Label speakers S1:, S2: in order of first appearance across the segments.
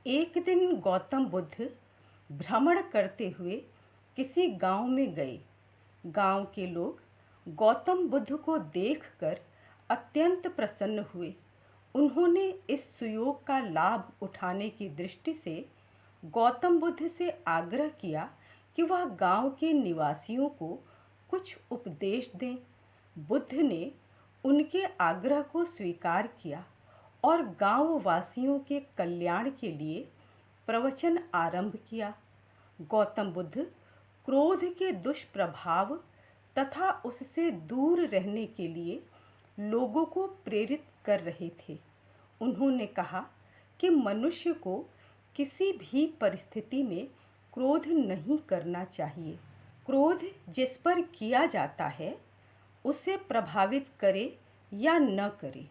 S1: एक दिन गौतम बुद्ध भ्रमण करते हुए किसी गांव में गए। गांव के लोग गौतम बुद्ध को देखकर अत्यंत प्रसन्न हुए। उन्होंने इस सुयोग का लाभ उठाने की दृष्टि से गौतम बुद्ध से आग्रह किया कि वह गांव के निवासियों को कुछ उपदेश दें। बुद्ध ने उनके आग्रह को स्वीकार किया और गांव वासियों के कल्याण के लिए प्रवचन आरंभ किया। गौतम बुद्ध क्रोध के दुष्प्रभाव तथा उससे दूर रहने के लिए लोगों को प्रेरित कर रहे थे। उन्होंने कहा कि मनुष्य को किसी भी परिस्थिति में क्रोध नहीं करना चाहिए। क्रोध जिस पर किया जाता है उसे प्रभावित करे या न करे,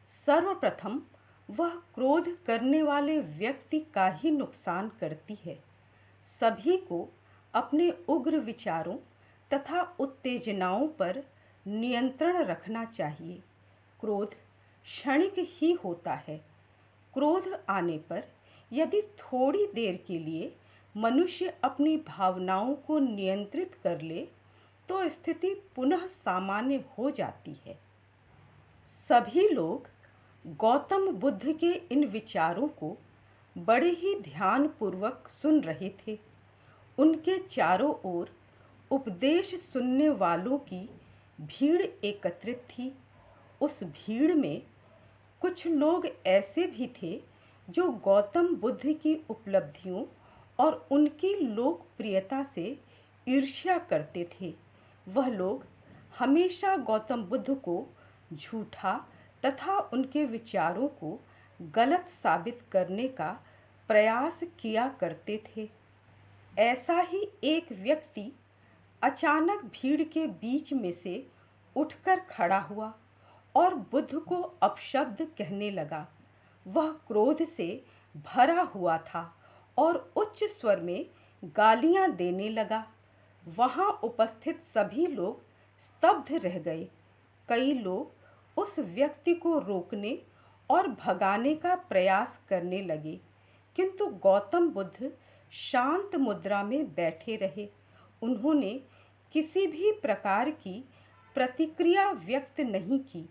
S1: सर्वप्रथम वह क्रोध करने वाले व्यक्ति का ही नुकसान करती है। सभी को अपने उग्र विचारों तथा उत्तेजनाओं पर नियंत्रण रखना चाहिए। क्रोध क्षणिक ही होता है। क्रोध आने पर यदि थोड़ी देर के लिए मनुष्य अपनी भावनाओं को नियंत्रित कर ले तो स्थिति पुनः सामान्य हो जाती है। सभी लोग गौतम बुद्ध के इन विचारों को बड़े ही ध्यानपूर्वक सुन रहे थे। उनके चारों ओर उपदेश सुनने वालों की भीड़ एकत्रित थी। उस भीड़ में कुछ लोग ऐसे भी थे जो गौतम बुद्ध की उपलब्धियों और उनकी लोकप्रियता से ईर्ष्या करते थे। वह लोग हमेशा गौतम बुद्ध को झूठा तथा उनके विचारों को गलत साबित करने का प्रयास किया करते थे। ऐसा ही एक व्यक्ति अचानक भीड़ के बीच में से उठकर खड़ा हुआ और बुद्ध को अपशब्द कहने लगा। वह क्रोध से भरा हुआ था और उच्च स्वर में गालियां देने लगा। वहां उपस्थित सभी लोग स्तब्ध रह गए। कई लोग उस व्यक्ति को रोकने और भगाने का प्रयास करने लगे, किंतु गौतम बुद्ध शांत मुद्रा में बैठे रहे। उन्होंने किसी भी प्रकार की प्रतिक्रिया व्यक्त नहीं की।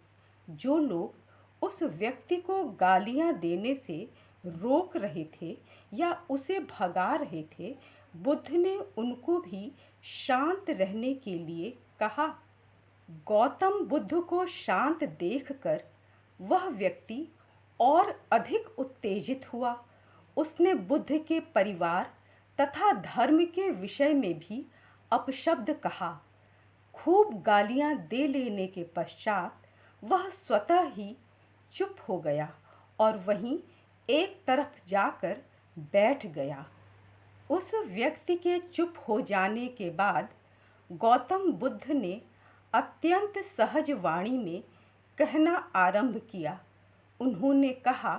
S1: जो लोग उस व्यक्ति को गालियां देने से रोक रहे थे या उसे भगा रहे थे, बुद्ध ने उनको भी शांत रहने के लिए कहा। गौतम बुद्ध को शांत देखकर वह व्यक्ति और अधिक उत्तेजित हुआ। उसने बुद्ध के परिवार तथा धर्म के विषय में भी अपशब्द कहा। खूब गालियां दे लेने के पश्चात वह स्वतः ही चुप हो गया और वहीं एक तरफ जाकर बैठ गया। उस व्यक्ति के चुप हो जाने के बाद गौतम बुद्ध ने अत्यंत सहज वाणी में कहना आरंभ किया। उन्होंने कहा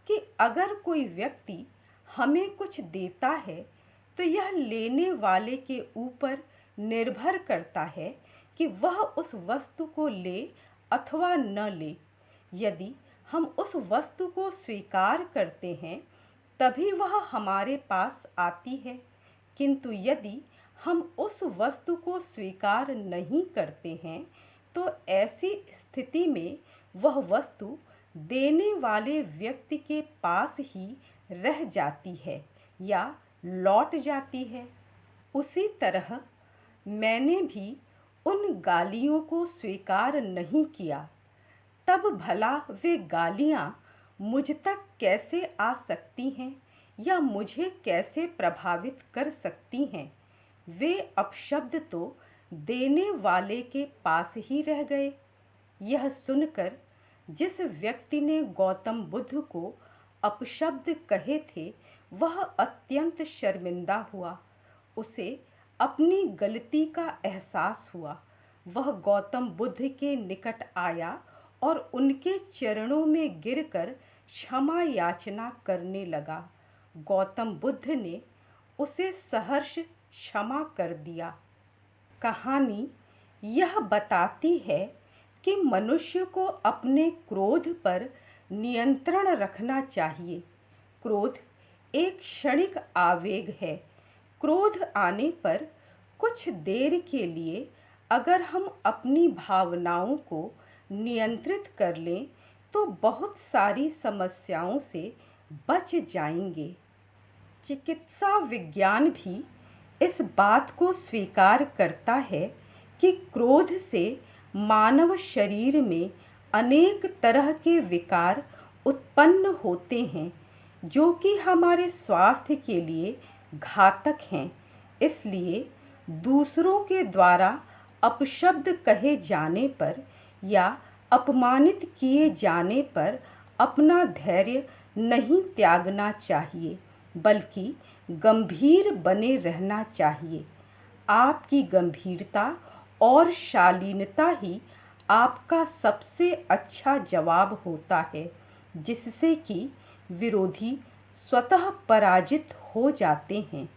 S1: कि अगर कोई व्यक्ति हमें कुछ देता है तो यह लेने वाले के ऊपर निर्भर करता है कि वह उस वस्तु को ले अथवा न ले। यदि हम उस वस्तु को स्वीकार करते हैं तभी वह हमारे पास आती है, किंतु यदि हम उस वस्तु को स्वीकार नहीं करते हैं तो ऐसी स्थिति में वह वस्तु देने वाले व्यक्ति के पास ही रह जाती है या लौट जाती है। उसी तरह मैंने भी उन गालियों को स्वीकार नहीं किया, तब भला वे गालियाँ मुझ तक कैसे आ सकती हैं या मुझे कैसे प्रभावित कर सकती हैं। वे अपशब्द तो देने वाले के पास ही रह गए। यह सुनकर जिस व्यक्ति ने गौतम बुद्ध को अपशब्द कहे थे वह अत्यंत शर्मिंदा हुआ। उसे अपनी गलती का एहसास हुआ। वह गौतम बुद्ध के निकट आया और उनके चरणों में गिरकर क्षमा याचना करने लगा। गौतम बुद्ध ने उसे सहर्ष क्षमा कर दिया। कहानी यह बताती है कि मनुष्य को अपने क्रोध पर नियंत्रण रखना चाहिए। क्रोध एक क्षणिक आवेग है। क्रोध आने पर कुछ देर के लिए अगर हम अपनी भावनाओं को नियंत्रित कर लें तो बहुत सारी समस्याओं से बच जाएंगे। चिकित्सा विज्ञान भी इस बात को स्वीकार करता है कि क्रोध से मानव शरीर में अनेक तरह के विकार उत्पन्न होते हैं जो कि हमारे स्वास्थ्य के लिए घातक हैं। इसलिए दूसरों के द्वारा अपशब्द कहे जाने पर या अपमानित किए जाने पर अपना धैर्य नहीं त्यागना चाहिए, बल्कि गंभीर बने रहना चाहिए। आपकी गंभीरता और शालीनता ही आपका सबसे अच्छा जवाब होता है, जिससे कि विरोधी स्वतः पराजित हो जाते हैं।